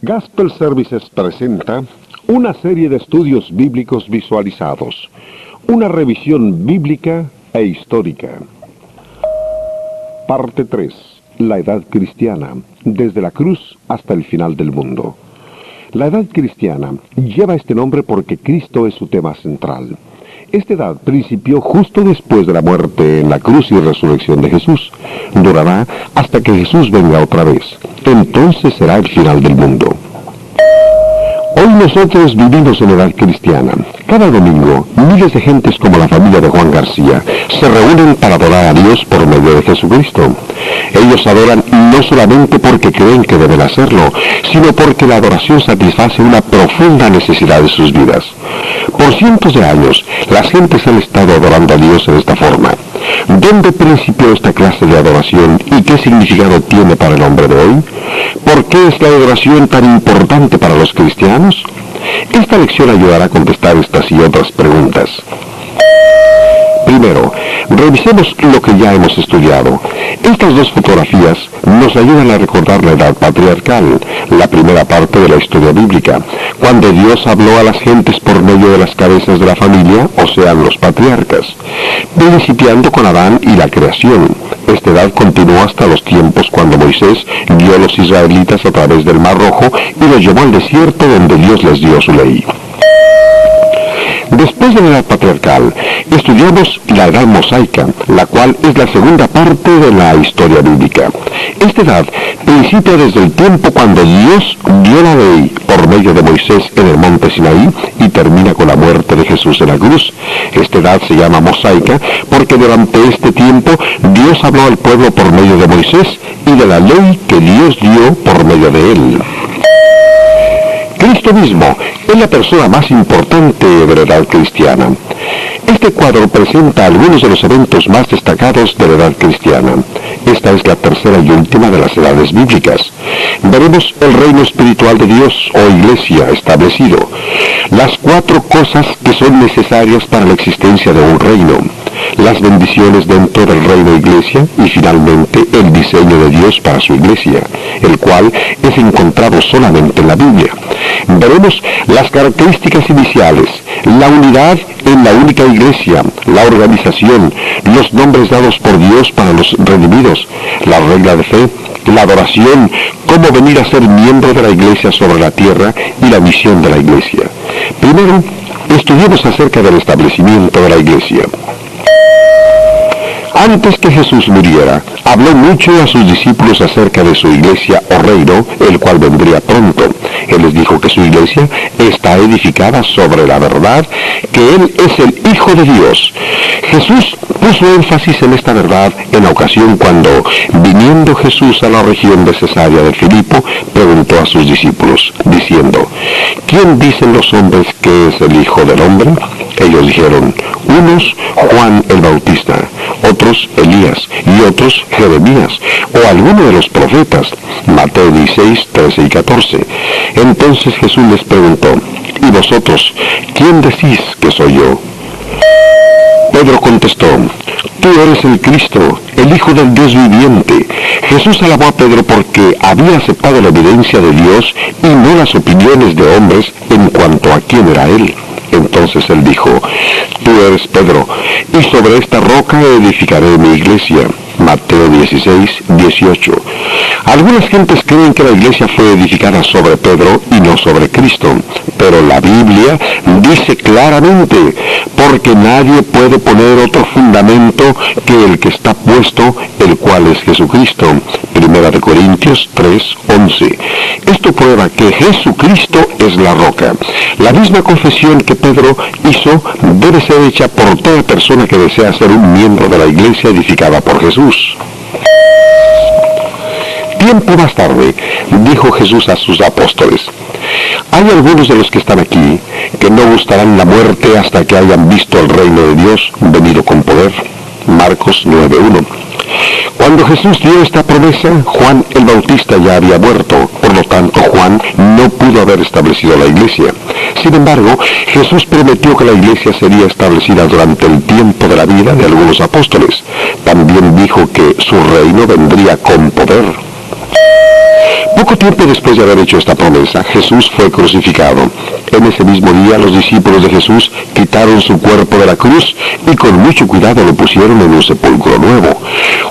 Gospel Services presenta una serie de estudios bíblicos visualizados, una revisión bíblica e histórica. Parte 3. La Edad Cristiana, desde la cruz hasta el final del mundo. La Edad Cristiana lleva este nombre porque Cristo es su tema central. Esta edad principió justo después de la muerte en la cruz y resurrección de Jesús. Durará hasta que Jesús venga otra vez. Entonces será el final del mundo. Hoy nosotros vivimos en la edad cristiana. Cada domingo, miles de gentes como la familia de Juan García se reúnen para adorar a Dios por medio de Jesucristo. Ellos adoran no solamente porque creen que deben hacerlo, sino porque la adoración satisface una profunda necesidad de sus vidas. Por cientos de años, las gentes han estado adorando a Dios en esta forma. ¿Dónde principió esta clase de adoración y qué significado tiene para el hombre de hoy? ¿Por qué es la adoración tan importante para los cristianos? Esta lección ayudará a contestar estas y otras preguntas. Primero, revisemos lo que ya hemos estudiado. Estas dos fotografías nos ayudan a recordar la edad patriarcal, la primera parte de la historia bíblica, cuando Dios habló a las gentes por medio de las cabezas de la familia, o sea, los patriarcas, principiando con Adán y la creación. Esta edad continuó hasta los tiempos cuando Moisés guió a los israelitas a través del Mar Rojo y los llevó al desierto donde Dios les dio su ley. Después de la edad patriarcal, estudiamos la edad mosaica, la cual es la segunda parte de la historia bíblica. Esta edad principia desde el tiempo cuando Dios dio la ley por medio de Moisés en el monte Sinaí y termina con la muerte de Jesús en la cruz. Esta edad se llama mosaica porque durante este tiempo Dios habló al pueblo por medio de Moisés y de la ley que Dios dio por medio de él. Cristo mismo es la persona más importante de la edad cristiana. Este cuadro presenta algunos de los eventos más destacados de la edad cristiana. Esta es la tercera y última de las edades bíblicas. Veremos el reino espiritual de Dios o iglesia establecido. Las cuatro cosas que son necesarias para la existencia de un reino. Las bendiciones dentro del reino iglesia y finalmente el diseño de Dios para su iglesia, el cual es encontrado solamente en la Biblia. Veremos las características iniciales, la unidad en la única iglesia, la organización, los nombres dados por Dios para los redimidos, la regla de fe, la adoración, cómo venir a ser miembro de la iglesia sobre la tierra y la misión de la iglesia. Primero, estudiemos acerca del establecimiento de la iglesia. Antes que Jesús muriera, habló mucho a sus discípulos acerca de su iglesia o reino, el cual vendría pronto. Él les dijo que su iglesia está edificada sobre la verdad, que Él es el Hijo de Dios. Jesús puso énfasis en esta verdad en la ocasión cuando, viniendo Jesús a la región de Cesarea de Filipo, preguntó a sus discípulos, diciendo, ¿quién dicen los hombres que es el Hijo del Hombre? Ellos dijeron, unos Juan el Bautista, otros Elías y otros Jeremías o alguno de los profetas. Mateo 16, 13 y 14. Entonces Jesús les preguntó, ¿y vosotros, quién decís que soy yo? Pedro contestó, tú eres el Cristo, el Hijo del Dios viviente. Jesús alabó a Pedro porque había aceptado la evidencia de Dios y no las opiniones de hombres en cuanto a quién era Él. Entonces Él dijo, tú eres Pedro, y sobre esta roca edificaré mi iglesia. Mateo 16, 18. Algunas gentes creen que la iglesia fue edificada sobre Pedro y no sobre Cristo, pero la Biblia dice claramente, porque nadie puede poner otro fundamento que el que está puesto, el cual es Jesucristo. Primera de Corintios 3, 11. Esto prueba que Jesucristo es la roca. La misma confesión que Pedro hizo debe ser hecha por toda persona que desea ser un miembro de la iglesia edificada por Jesús. Tiempo más tarde, dijo Jesús a sus apóstoles, hay algunos de los que están aquí que no gustarán la muerte hasta que hayan visto el reino de Dios venido con poder. Marcos 9:1. Cuando Jesús dio esta promesa, Juan el Bautista ya había muerto, por lo tanto Juan no pudo haber establecido la iglesia. Sin embargo, Jesús prometió que la iglesia sería establecida durante el tiempo de la vida de algunos apóstoles. También dijo que su reino vendría con poder. Poco tiempo después de haber hecho esta promesa, Jesús fue crucificado. En ese mismo día los discípulos de Jesús quitaron su cuerpo de la cruz y con mucho cuidado lo pusieron en un sepulcro nuevo.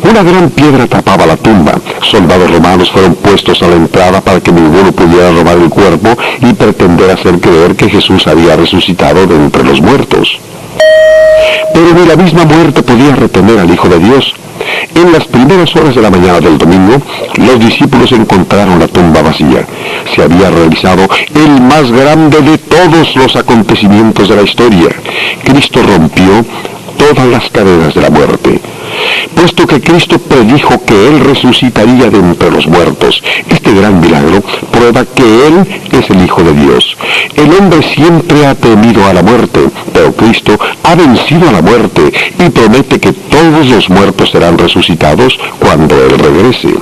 Una gran piedra tapaba la tumba. Soldados romanos fueron puestos a la entrada para que ninguno pudiera robar el cuerpo y pretender hacer creer que Jesús había resucitado de entre los muertos. Pero ni la misma muerte podía retener al Hijo de Dios. En las primeras horas de la mañana del domingo, los discípulos encontraron la tumba vacía. Se había realizado el más grande de todos los acontecimientos de la historia. Cristo rompió todas las cadenas de la muerte. Puesto que Cristo predijo que Él resucitaría de entre los muertos, este gran milagro prueba que Él es el Hijo de Dios. El hombre siempre ha temido a la muerte, pero Cristo ha vencido a la muerte y promete que todos los muertos serán resucitados cuando Él regrese.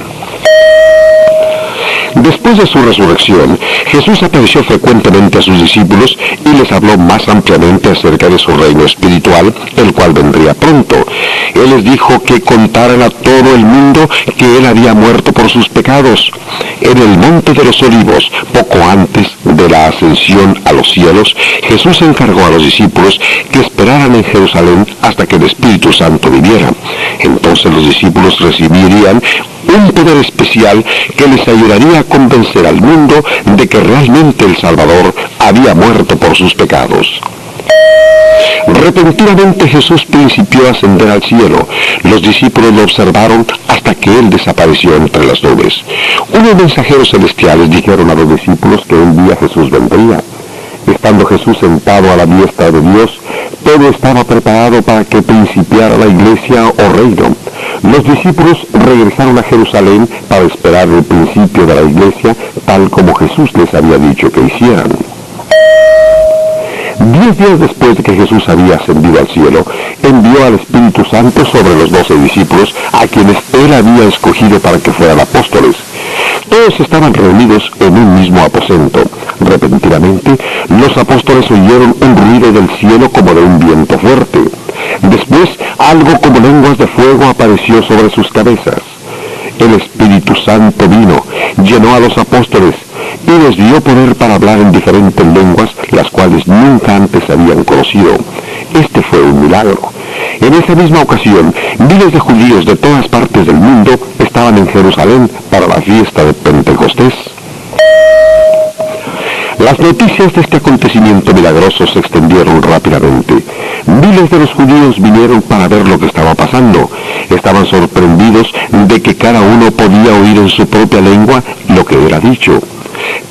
Después de su resurrección, Jesús apareció frecuentemente a sus discípulos y les habló más ampliamente acerca de su reino espiritual, el cual vendría pronto. Él les dijo que contaran a todo el mundo que Él había muerto por sus pecados. En el Monte de los Olivos, poco antes de la ascensión a los cielos, Jesús encargó a los discípulos que esperaran en Jerusalén hasta que el Espíritu Santo viniera. Entonces los discípulos recibirían un poder especial que les ayudaría a convencer al mundo de que realmente el Salvador había muerto por sus pecados. Repentinamente Jesús principió a ascender al cielo. Los discípulos lo observaron hasta que Él desapareció entre las nubes. Unos mensajeros celestiales dijeron a los discípulos que un día Jesús vendría. Estando Jesús sentado a la diestra de Dios, todo estaba preparado para que principiara la iglesia o reino. Los discípulos regresaron a Jerusalén para esperar el principio de la iglesia, tal como Jesús les había dicho que hicieran. 10 días después de que Jesús había ascendido al cielo, envió al Espíritu Santo sobre los 12 discípulos, a quienes Él había escogido para que fueran apóstoles. Todos estaban reunidos en un mismo aposento. Repentinamente, los apóstoles oyeron un ruido del cielo como de un viento fuerte. Después, algo como lenguas de fuego apareció sobre sus cabezas. El Espíritu Santo vino, llenó a los apóstoles y les dio poder para hablar en diferentes lenguas, las cuales nunca antes habían conocido. Este fue un milagro. En esa misma ocasión, miles de judíos de todas partes del mundo estaban en Jerusalén para la fiesta de Pentecostés. Las noticias de este acontecimiento milagroso se extendieron rápidamente. Miles de los judíos vinieron para ver lo que estaba pasando. Estaban sorprendidos de que cada uno podía oír en su propia lengua lo que era dicho.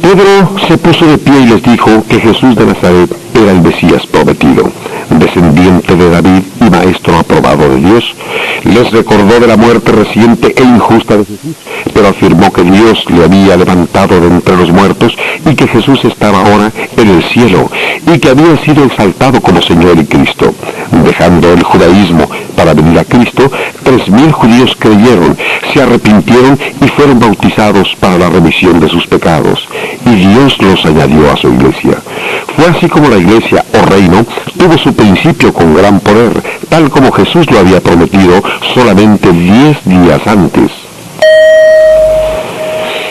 Pedro se puso de pie y les dijo que Jesús de Nazaret era el Mesías prometido, descendiente de David y maestro aprobado de Dios. Les recordó de la muerte reciente e injusta de Jesús, pero afirmó que Dios le había levantado de entre los muertos y que Jesús estaba ahora en el cielo y que había sido exaltado como Señor y Cristo. Dejando el judaísmo para venir a Cristo, 3,000 judíos creyeron, se arrepintieron y fueron bautizados para la remisión de sus pecados, y Dios los añadió a su iglesia. Fue así como la iglesia o reino tuvo su principio con gran poder, tal como Jesús lo había prometido solamente 10 días antes.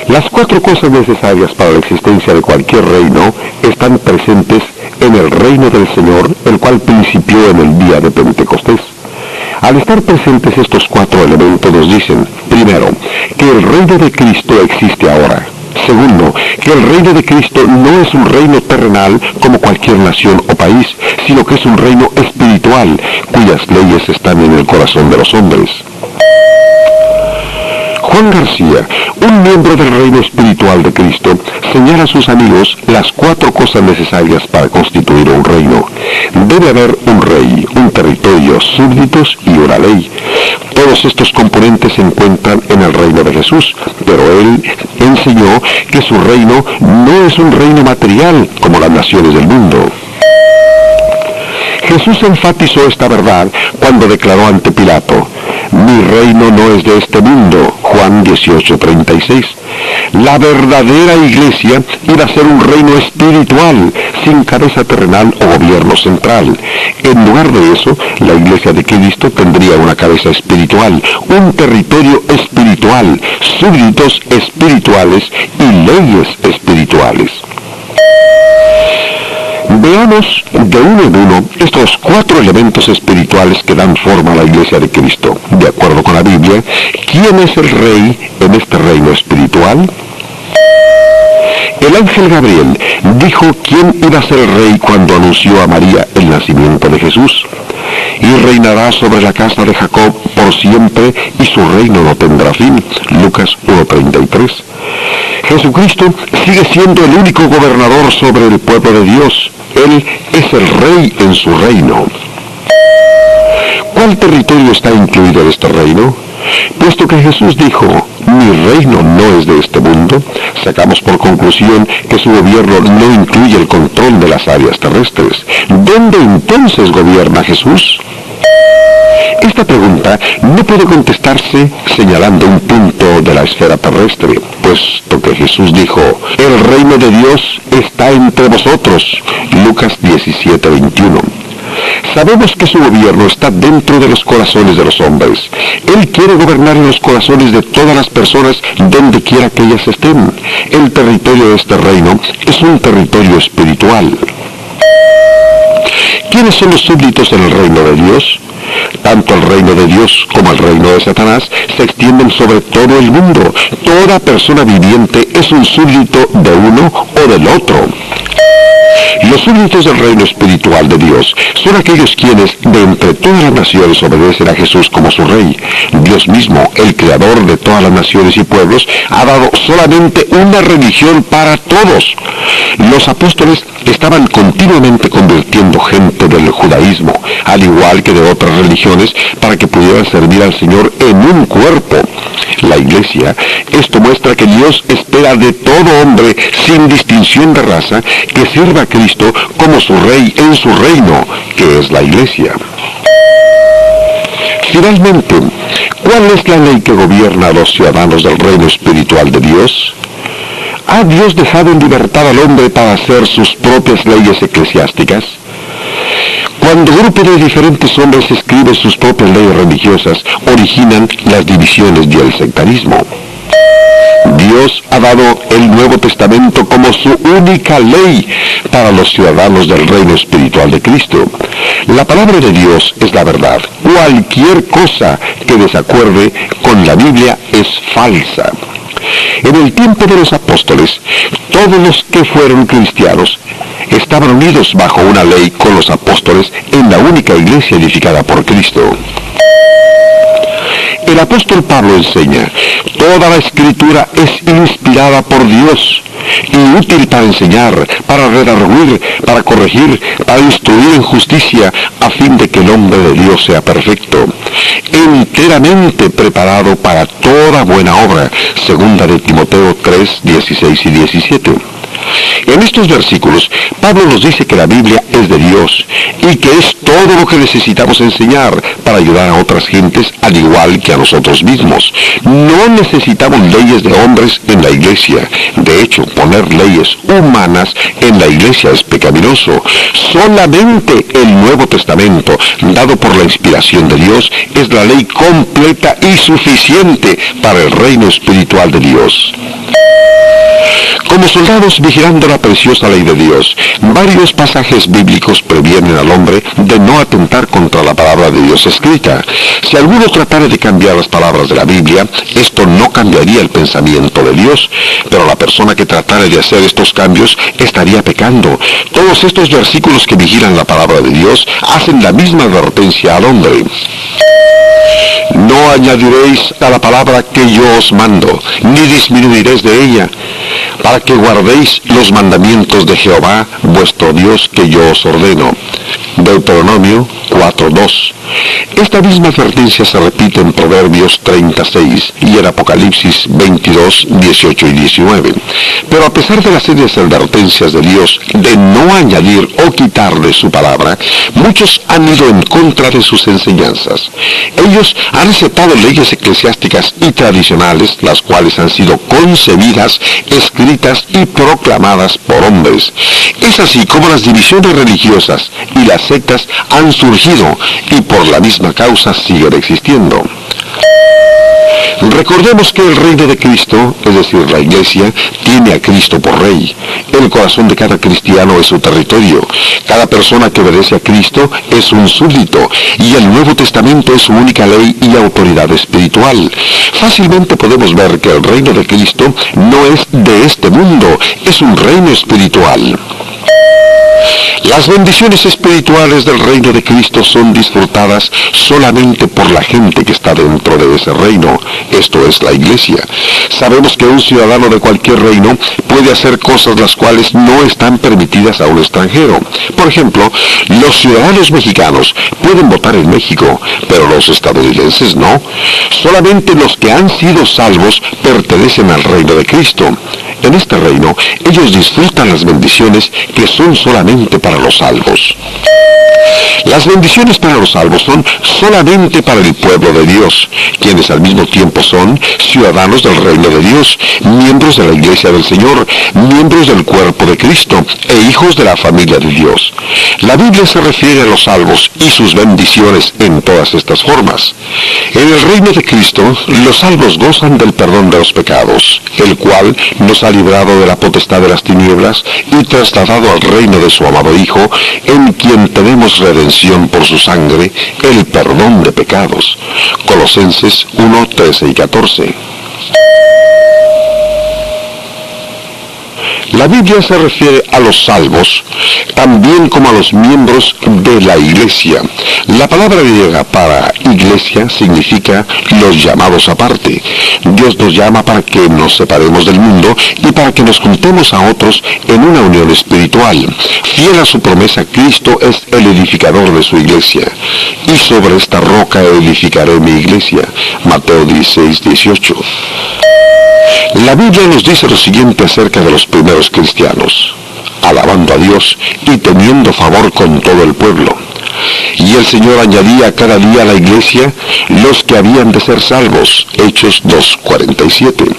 Las 4 cosas necesarias para la existencia de cualquier reino están presentes en el reino del Señor, el cual principió en el día de Pentecostés. Al estar presentes estos 4 elementos nos dicen, primero, que el reino de Cristo existe ahora. Segundo, que el reino de Cristo no es un reino terrenal como cualquier nación o país, sino que es un reino espiritual, cuyas leyes están en el corazón de los hombres. Juan García, un miembro del reino espiritual de Cristo, señala a sus amigos las 4 cosas necesarias para constituir un reino. Debe haber un rey, un territorio, súbditos y una ley. Todos estos componentes se encuentran en el reino de Jesús, pero Él enseñó que su reino no es un reino material como las naciones del mundo. Jesús enfatizó esta verdad cuando declaró ante Pilato, mi reino no es de este mundo. Juan 18:36. La verdadera iglesia iba a ser un reino espiritual, sin cabeza terrenal o gobierno central. En lugar de eso, la iglesia de Cristo tendría una cabeza espiritual, un territorio espiritual, súbditos espirituales y leyes espirituales. Veamos de uno en uno estos 4 elementos espirituales que dan forma a la iglesia de Cristo. De acuerdo con la Biblia, ¿quién es el rey en este reino espiritual? El ángel Gabriel dijo quién iba a ser el rey cuando anunció a María el nacimiento de Jesús. Y reinará sobre la casa de Jacob por siempre, y su reino no tendrá fin. Lucas 1:33. Jesucristo sigue siendo el único gobernador sobre el pueblo de Dios. Él es el rey en su reino. ¿Cuál territorio está incluido en este reino? Puesto que Jesús dijo, mi reino no es de este mundo, sacamos por conclusión que su gobierno no incluye el control de las áreas terrestres. ¿Dónde entonces gobierna Jesús? Esta pregunta no puede contestarse señalando un punto de la esfera terrestre, puesto que Jesús dijo, el reino de Dios está entre vosotros. Lucas 17:21. Sabemos que su gobierno está dentro de los corazones de los hombres. Él quiere gobernar en los corazones de todas las personas donde quiera que ellas estén. El territorio de este reino es un territorio espiritual. ¿Quiénes son los súbditos en el reino de Dios? Tanto el reino de Dios como el reino de Satanás se extienden sobre todo el mundo. Toda persona viviente es un súbdito de uno o del otro. Los súbditos del reino espiritual de Dios son aquellos quienes de entre todas las naciones obedecen a Jesús como su rey. Dios mismo, el creador de todas las naciones y pueblos, ha dado solamente una religión para todos. Los apóstoles estaban continuamente convirtiendo gente del judaísmo, al igual que de otras religiones, para que pudieran servir al Señor en un cuerpo. La iglesia, esto muestra que Dios espera de todo hombre, sin distinción de raza, que sirva a Cristo como su rey en su reino, que es la iglesia. Finalmente, ¿cuál es la ley que gobierna a los ciudadanos del reino espiritual de Dios? ¿Ha Dios dejado en libertad al hombre para hacer sus propias leyes eclesiásticas? Cuando grupos de diferentes hombres escriben sus propias leyes religiosas, originan las divisiones y el sectarismo. Dios ha dado el Nuevo Testamento como su única ley para los ciudadanos del reino espiritual de Cristo. La palabra de Dios es la verdad. Cualquier cosa que desacuerde con la Biblia es falsa. En el tiempo de los apóstoles, todos los que fueron cristianos estaban unidos bajo una ley con los apóstoles en la única iglesia edificada por Cristo. El apóstol Pablo enseña, toda la escritura es inspirada por Dios y útil para enseñar, para redarguir, para corregir, para instruir en justicia, a fin de que el hombre de Dios sea perfecto, enteramente preparado para toda buena obra. Segunda de Timoteo 3, 16 y 17. En estos versículos, Pablo nos dice que la Biblia es de Dios y que es todo lo que necesitamos enseñar para ayudar a otras gentes al igual que a nosotros mismos. No necesitamos leyes de hombres en la iglesia. De hecho, poner leyes humanas en la iglesia es pecaminoso. Solamente el Nuevo Testamento, dado por la inspiración de Dios, es la ley completa y suficiente para el reino espiritual de Dios. Como soldados vigilando la preciosa ley de Dios, varios pasajes bíblicos previenen al hombre de no atentar contra la palabra de Dios escrita. Si alguno tratara de cambiar las palabras de la Biblia, esto no cambiaría el pensamiento de Dios, pero la persona que tratara de hacer estos cambios estaría pecando. Todos estos versículos que vigilan la palabra de Dios hacen la misma advertencia al hombre. No añadiréis a la palabra que yo os mando, ni disminuiréis de ella, para que guardéis los mandamientos de Jehová, vuestro Dios, que yo os ordeno. Deuteronomio 4:2. Esta misma advertencia se repite en Proverbios 36 y en Apocalipsis 22, 18 y 19. Pero a pesar de las serias advertencias de Dios de no añadir o quitar de su palabra, muchos han ido en contra de sus enseñanzas. Ellos han aceptado leyes eclesiásticas y tradicionales, las cuales han sido concebidas, escritas y proclamadas por hombres. Es así como las divisiones religiosas y las sectas han surgido y por la misma causa siguen existiendo. Recordemos que el reino de Cristo, es decir, la Iglesia, tiene a Cristo por Rey. El corazón de cada cristiano es su territorio. Cada persona que obedece a Cristo es un súbdito, y el Nuevo Testamento es su única ley y autoridad espiritual. Fácilmente podemos ver que el reino de Cristo no es de este mundo, es un reino espiritual. Las bendiciones espirituales del reino de Cristo son disfrutadas solamente por la gente que está dentro de ese reino, esto es la Iglesia. Sabemos que un ciudadano de cualquier reino puede hacer cosas las cuales no están permitidas a un extranjero. Por ejemplo, los ciudadanos mexicanos pueden votar en México, pero los estadounidenses no. Solamente los que han sido salvos pertenecen al reino de Cristo. En este reino, ellos disfrutan las bendiciones que son solamente para los salvos. Las bendiciones para los salvos son solamente para el pueblo de Dios, quienes al mismo tiempo son ciudadanos del reino de Dios, miembros de la Iglesia del Señor, miembros del cuerpo de Cristo e hijos de la familia de Dios. La Biblia se refiere a los salvos y sus bendiciones en todas estas formas. En el reino de Cristo, los salvos gozan del perdón de los pecados, el cual nos ha librado de la potestad de las tinieblas y trasladado al reino de su amado Hijo, en quien tenemos redención por su sangre, el perdón de pecados. Colosenses 1, 13 y 14. La Biblia se refiere a los salvos también como a los miembros de la Iglesia. La palabra griega para iglesia significa los llamados aparte. Dios nos llama para que nos separemos del mundo y para que nos juntemos a otros en una unión espiritual. Fiel a su promesa, Cristo es el edificador de su iglesia. Y sobre esta roca edificaré mi iglesia. Mateo 16, 18. La Biblia nos dice lo siguiente acerca de los primeros cristianos: alabando a Dios y teniendo favor con todo el pueblo. Y el Señor añadía cada día a la iglesia los que habían de ser salvos. Hechos 2:47.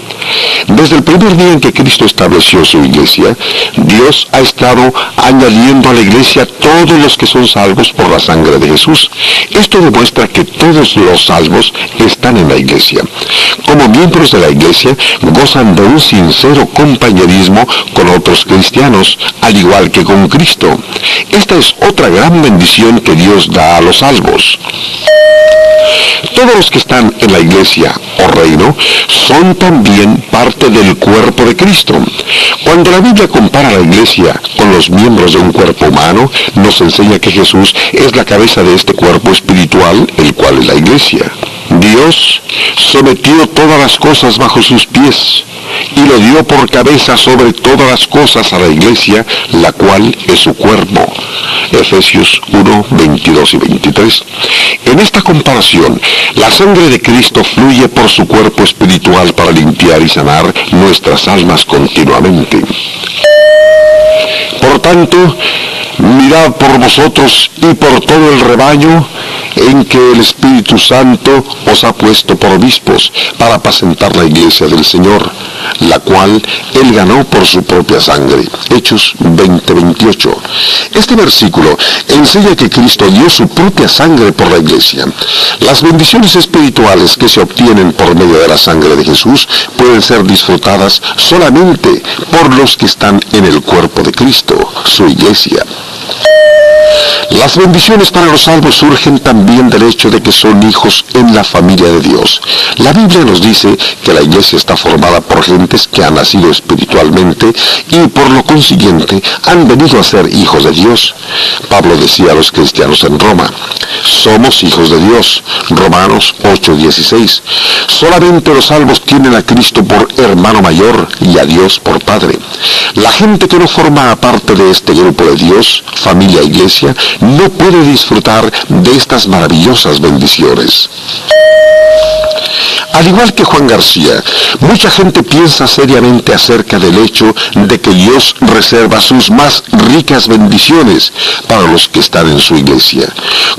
Desde el primer día en que Cristo estableció su iglesia, Dios ha estado añadiendo a la iglesia todos los que son salvos por la sangre de Jesús. Esto demuestra que todos los salvos están en la iglesia. Como miembros de la iglesia, gozan de un sincero compañerismo con otros cristianos, al igual que con Cristo. Esta es otra gran bendición que Dios da a los salvos. Todos los que están en la iglesia o reino son también parte del cuerpo de Cristo. Cuando la Biblia compara a la iglesia con los miembros de un cuerpo humano, nos enseña que Jesús es la cabeza de este cuerpo espiritual, el cual es la iglesia. Dios sometió todas las cosas bajo sus pies y lo dio por cabeza sobre todas las cosas a la iglesia, la cual es su cuerpo. Efesios 1, 22 y 23. En esta comparación, la sangre de Cristo fluye por su cuerpo espiritual para limpiar y sanar nuestras almas continuamente. Por tanto, mirad por vosotros y por todo el rebaño en que el Espíritu Santo os ha puesto por obispos para apacentar la iglesia del Señor, la cual Él ganó por su propia sangre. Hechos 20:28. Este versículo enseña que Cristo dio su propia sangre por la iglesia. Las bendiciones espirituales que se obtienen por medio de la sangre de Jesús pueden ser disfrutadas solamente por los que están en el cuerpo de Cristo, su iglesia. Las bendiciones para los salvos surgen también del hecho de que son hijos en la familia de Dios. La Biblia nos dice que la iglesia está formada por gentes que han nacido espiritualmente y por lo consiguiente han venido a ser hijos de Dios. Pablo decía a los cristianos en Roma: somos hijos de Dios. Romanos 8:16. Solamente los salvos tienen a Cristo por hermano mayor y a Dios por Padre. La gente que no forma parte de este grupo de Dios, familia iglesia, no puede disfrutar de estas maravillosas bendiciones. Al igual que Juan García, mucha gente piensa seriamente acerca del hecho de que Dios reserva sus más ricas bendiciones para los que están en su iglesia.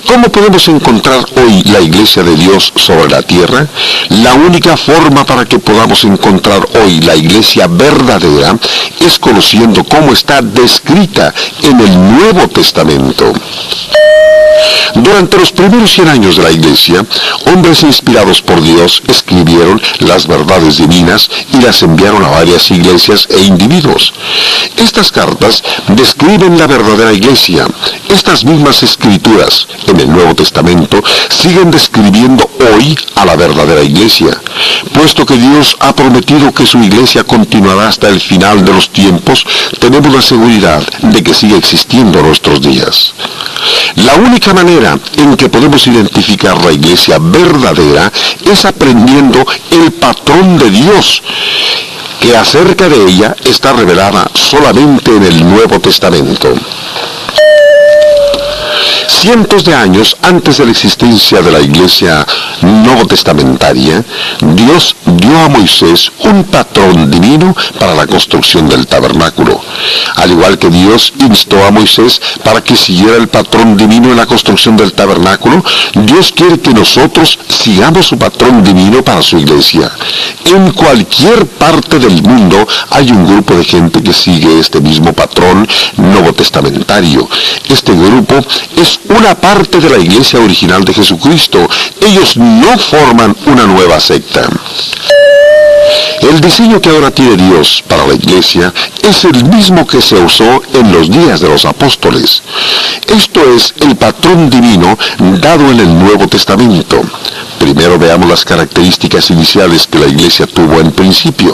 ¿Cómo podemos encontrar hoy la iglesia de Dios sobre la tierra? La única forma para que podamos encontrar hoy la iglesia verdadera es conociendo cómo está descrita en el Nuevo Testamento. Durante los primeros 100 años de la Iglesia, hombres inspirados por Dios escribieron las verdades divinas y las enviaron a varias iglesias e individuos. Estas cartas describen la verdadera Iglesia. Estas mismas escrituras en el Nuevo Testamento siguen describiendo hoy a la verdadera Iglesia. Puesto que Dios ha prometido que su Iglesia continuará hasta el final de los tiempos, tenemos la seguridad de que sigue existiendo en nuestros días. La única manera en que podemos identificar la iglesia verdadera es aprendiendo el patrón de Dios, que acerca de ella está revelada solamente en el Nuevo Testamento. Cientos de años antes de la existencia de la iglesia nuevo testamentaria, Dios dio a Moisés un patrón divino para la construcción del tabernáculo. Al igual que Dios instó a Moisés para que siguiera el patrón divino en la construcción del tabernáculo, Dios quiere que nosotros sigamos su patrón divino para su iglesia. En cualquier parte del mundo hay un grupo de gente que sigue este mismo patrón nuevo testamentario. Este grupo es una parte de la iglesia original de Jesucristo. Ellos no forman una nueva secta. El diseño que ahora tiene Dios para la iglesia es el mismo que se usó en los días de los apóstoles. Esto es el patrón divino dado en el Nuevo Testamento. Primero veamos las características iniciales que la iglesia tuvo en principio.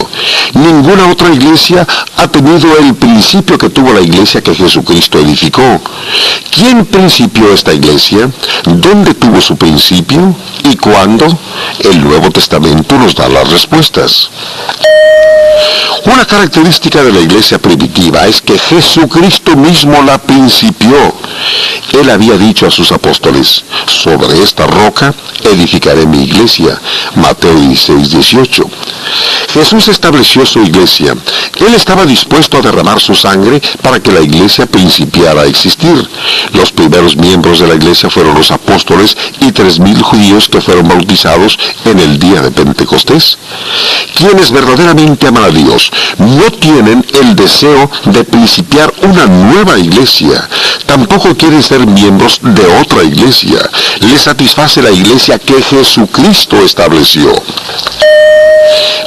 Ninguna otra iglesia ha tenido el principio que tuvo la iglesia que Jesucristo edificó. ¿Quién principió esta iglesia? ¿Dónde tuvo su principio? ¿Y cuándo? El Nuevo Testamento nos da las respuestas. Una característica de la iglesia primitiva es que Jesucristo mismo la principió. Él había dicho a sus apóstoles: sobre esta roca edificaré mi iglesia. Mateo 16:18. Jesús estableció su iglesia. Él estaba dispuesto a derramar su sangre para que la iglesia principiara a existir. Los primeros miembros de la iglesia fueron los apóstoles y 3,000 judíos que fueron bautizados en el día de Pentecostés. Quienes verdaderamente aman a Dios no tienen el deseo de principiar una nueva iglesia. Tampoco quieren ser miembros de otra iglesia. Les satisface la iglesia que Jesucristo estableció.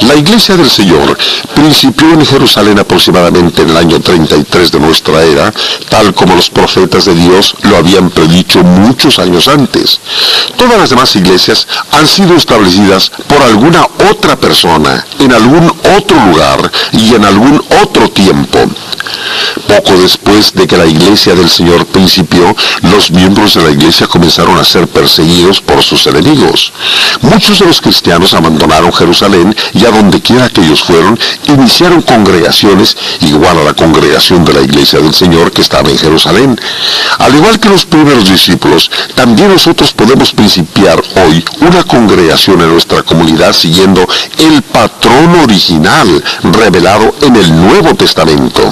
La iglesia del Señor principió en Jerusalén aproximadamente en el año 33 de nuestra era, tal como los profetas de Dios lo habían predicho muchos años antes. Todas las demás iglesias han sido establecidas por alguna otra persona, en algún otro lugar y en algún otro tiempo. Poco después de que la iglesia del Señor principió, los miembros de la iglesia comenzaron a ser perseguidos por sus enemigos. Muchos de los cristianos abandonaron Jerusalén y a donde quiera que ellos fueron, iniciaron congregaciones igual a la congregación de la iglesia del Señor que estaba en Jerusalén. Al igual que los primeros discípulos, también nosotros podemos principiar hoy una congregación en nuestra comunidad siguiendo el patrón original revelado en el Nuevo Testamento.